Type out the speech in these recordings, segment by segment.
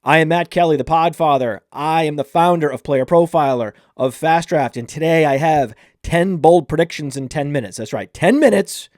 I am Matt Kelly, the Podfather. I am the founder of Player Profiler, of FastDraft, and today I have 10 bold predictions in 10 minutes. That's right, 10 minutes,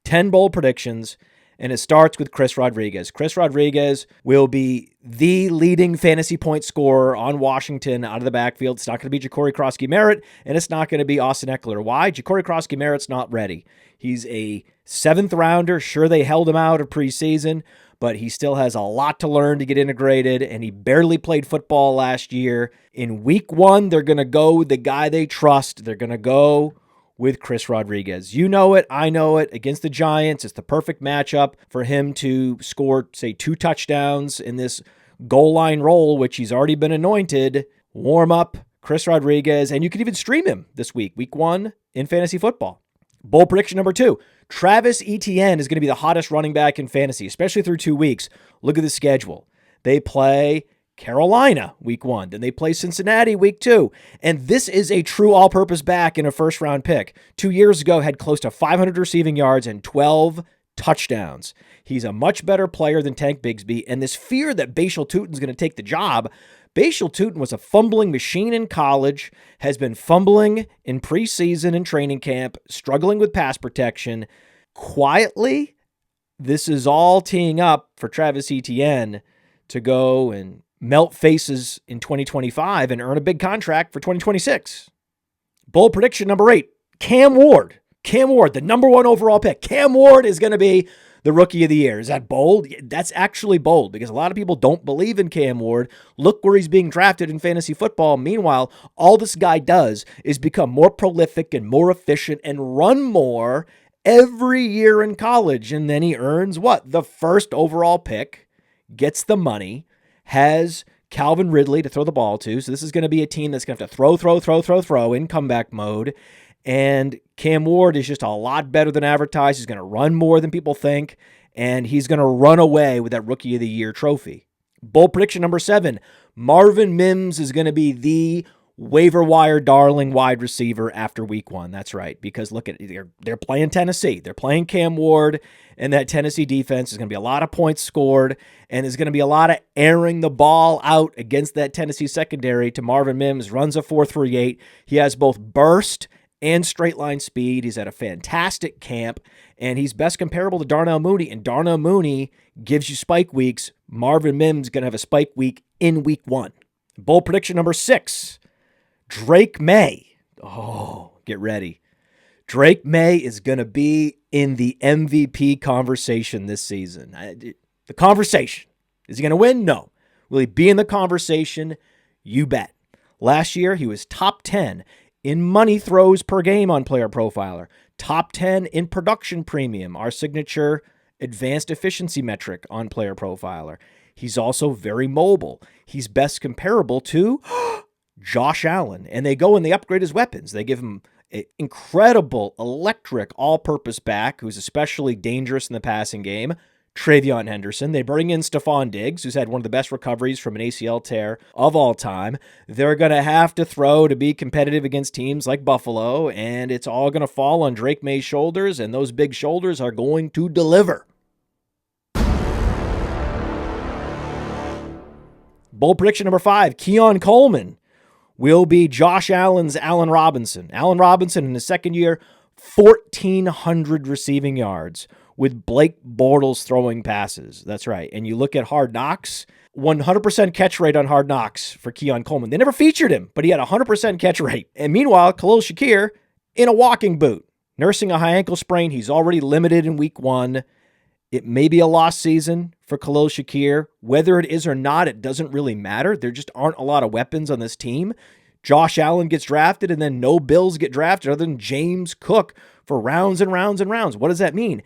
10 bold predictions, and it starts with Chris Rodriguez. Chris Rodriguez will be the leading fantasy point scorer on Washington out of the backfield. It's not going to be Ja'Cory Krosky-Merritt, and it's not going to be Austin Eckler. Why? Ja'Cory Krosky-Merritt's not ready. He's a 7th rounder. Sure, they held him out of preseason, but he still has a lot to learn to get integrated, and he barely played football last year. In week 1, they're going to go with the guy they trust. They're going to go with Chris Rodriguez. You know it. I know it. Against the Giants, it's the perfect matchup for him to score, say, 2 touchdowns in this goal line role, which he's already been anointed. Warm up Chris Rodriguez, and you can even stream him this week 1 in fantasy football. Bold prediction number 2. Travis Etienne is going to be the hottest running back in fantasy, especially through 2 weeks. Look at the schedule. They play Carolina week 1. Then they play Cincinnati week 2. And this is a true all-purpose back in a first-round pick. 2 years ago, had close to 500 receiving yards and 12 touchdowns. He's a much better player than Tank Bigsby. And this fear that Bashal Tutin's going to take the job, Bashal Tutin was a fumbling machine in college, has been fumbling in preseason and training camp, struggling with pass protection. Quietly, this is all teeing up for Travis Etienne to go and melt faces in 2025 and earn a big contract for 2026. Bold prediction number 8, Cam Ward. Cam Ward, the number 1 overall pick. Cam Ward is going to be the rookie of the year. Is that bold? That's actually bold because a lot of people don't believe in Cam Ward. Look where he's being drafted in fantasy football. Meanwhile, all this guy does is become more prolific and more efficient and run more every year in college. And then he earns what? The first overall pick, gets the money, has Calvin Ridley to throw the ball to. So this is going to be a team that's going to have to throw in comeback mode. And Cam Ward is just a lot better than advertised. He's going to run more than people think, and he's going to run away with that Rookie of the Year trophy. Bold prediction number 7, Marvin Mims is going to be the waiver wire darling wide receiver after week 1. That's right, because look at it, they're playing Tennessee. They're playing Cam Ward, and that Tennessee defense is going to be a lot of points scored, and there's going to be a lot of airing the ball out against that Tennessee secondary to Marvin Mims. Runs a 4.38. He has both burst and straight line speed. He's at a fantastic camp, and he's best comparable to Darnell Mooney, and Darnell Mooney gives you spike weeks. Marvin Mims is going to have a spike week in week 1. Bold prediction number 6, Drake Maye. Oh, get ready. Drake Maye is going to be in the MVP conversation this season. The conversation. Is he going to win? No. Will he be in the conversation? You bet. Last year, he was top 10 in money throws per game on Player Profiler, top 10 in production premium, our signature advanced efficiency metric on Player Profiler. He's also very mobile. He's best comparable to Josh Allen, and they go and they upgrade his weapons. They give him an incredible, electric, all-purpose back who's especially dangerous in the passing game, Travion Henderson. They bring in Stephon Diggs, who's had one of the best recoveries from an ACL tear of all time. They're going to have to throw to be competitive against teams like Buffalo, and it's all going to fall on Drake Maye's shoulders, and those big shoulders are going to deliver. Bold prediction number 5, Keon Coleman will be Josh Allen's Allen Robinson. Allen Robinson in his second year, 1,400 receiving yards with Blake Bortles throwing passes. That's right. And you look at Hard Knocks, 100% catch rate on Hard Knocks for Keon Coleman. They never featured him, but he had a 100% catch rate. And meanwhile, Khalil Shakir in a walking boot, nursing a high ankle sprain. He's already limited in week 1. It may be a lost season for Khalil Shakir. Whether it is or not, it doesn't really matter. There just aren't a lot of weapons on this team. Josh Allen gets drafted, and then no Bills get drafted other than James Cook for rounds and rounds and rounds. What does that mean?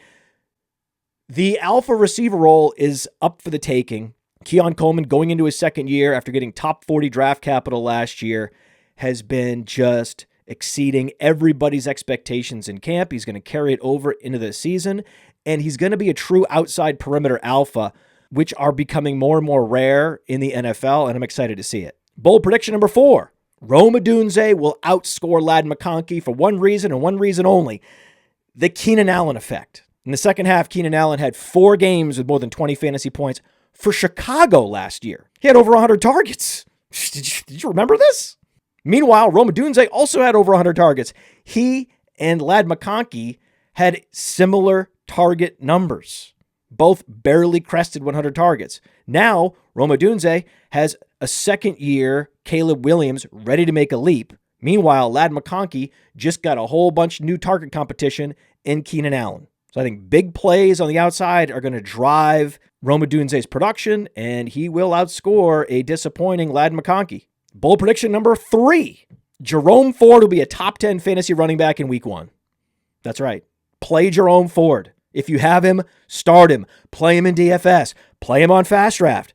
The alpha receiver role is up for the taking. Keon Coleman, going into his second year after getting top 40 draft capital last year, has been just exceeding everybody's expectations in camp. He's going to carry it over into the season, and he's going to be a true outside perimeter alpha, which are becoming more and more rare in the NFL, and I'm excited to see it. Bold prediction number 4, Rome Odunze will outscore Ladd McConkey for one reason and one reason only, the Keenan Allen effect. In the second half, Keenan Allen had 4 games with more than 20 fantasy points. for Chicago last year. He had over 100 targets. Did you remember this? Meanwhile, Rome Odunze also had over 100 targets. He and Ladd McConkey had similar target numbers. Both barely crested 100 targets. Now, Rome Odunze has a second-year Caleb Williams ready to make a leap. Meanwhile, Ladd McConkey just got a whole bunch of new target competition in Keenan Allen. So I think big plays on the outside are going to drive Rome Odunze's production, and he will outscore a disappointing Ladd McConkey. Bold prediction number 3. Jerome Ford will be a top 10 fantasy running back in week 1. That's right. Play Jerome Ford. If you have him, start him. Play him in DFS. Play him on FastDraft.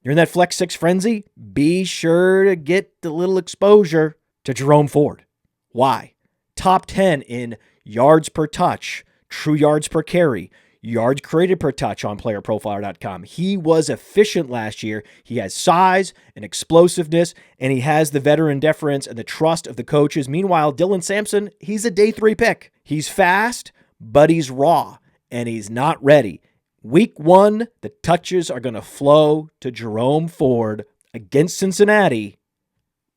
You're in that Flex 6 frenzy? Be sure to get the little exposure to Jerome Ford. Why? Top 10 in yards per touch, true yards per carry, yards created per touch on playerprofiler.com. He was efficient last year. He has size and explosiveness, and he has the veteran deference and the trust of the coaches. Meanwhile, Dylan Sampson, he's a day 3 pick. He's fast, but he's raw, and he's not ready. Week 1, the touches are going to flow to Jerome Ford against Cincinnati.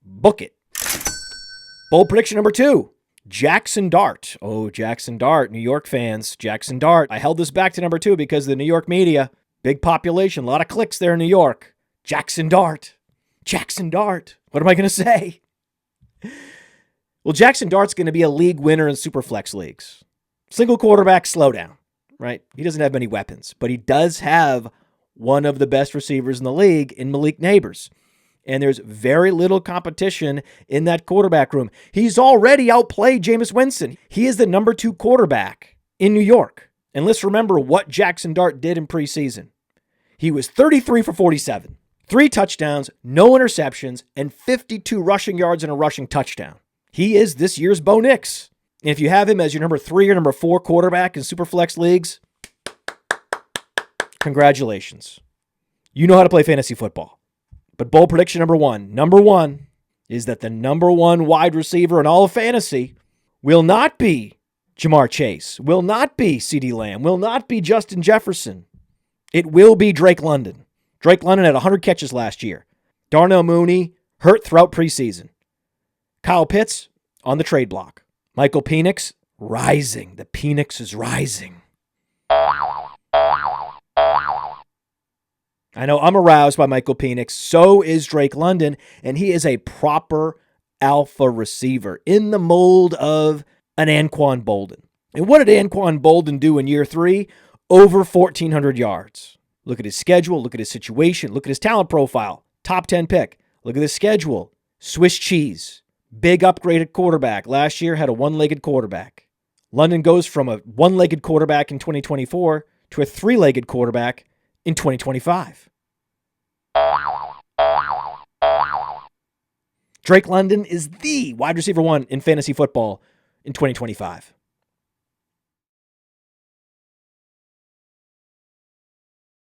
Book it. Bold prediction number 2. Jaxon Dart. Oh, Jaxon Dart, New York fans. Jaxon Dart. I held this back to number 2 because of the New York media. Big population, a lot of clicks there in New York. Jaxon Dart. Jaxon Dart. What am I going to say? Well, Jaxon Dart's going to be a league winner in Superflex leagues. Single quarterback slowdown, right? He doesn't have many weapons, but he does have one of the best receivers in the league in Malik Neighbors. And there's very little competition in that quarterback room. He's already outplayed Jameis Winston. He is the number 2 quarterback in New York. And let's remember what Jaxon Dart did in preseason. He was 33 for 47, 3 touchdowns, no interceptions, and 52 rushing yards and a rushing touchdown. He is this year's Bo Nix. And if you have him as your number 3 or number 4 quarterback in Superflex leagues, congratulations. You know how to play fantasy football. But bold prediction number 1. Number 1 is that the number 1 wide receiver in all of fantasy will not be Jamar Chase, will not be CeeDee Lamb, will not be Justin Jefferson. It will be Drake London. Drake London had 100 catches last year. Darnell Mooney hurt throughout preseason. Kyle Pitts on the trade block. Michael Penix rising. The Penix is rising. I know I'm aroused by Michael Penix. So is Drake London, and he is a proper alpha receiver in the mold of an Anquan Boldin. And what did Anquan Boldin do in year 3? Over 1,400 yards. Look at his schedule. Look at his situation. Look at his talent profile. Top 10 pick. Look at his schedule. Swiss cheese. Big upgraded quarterback. Last year had a one-legged quarterback. London goes from a one-legged quarterback in 2024 to a three-legged quarterback in 2025. Drake London is the wide receiver 1 in fantasy football in 2025.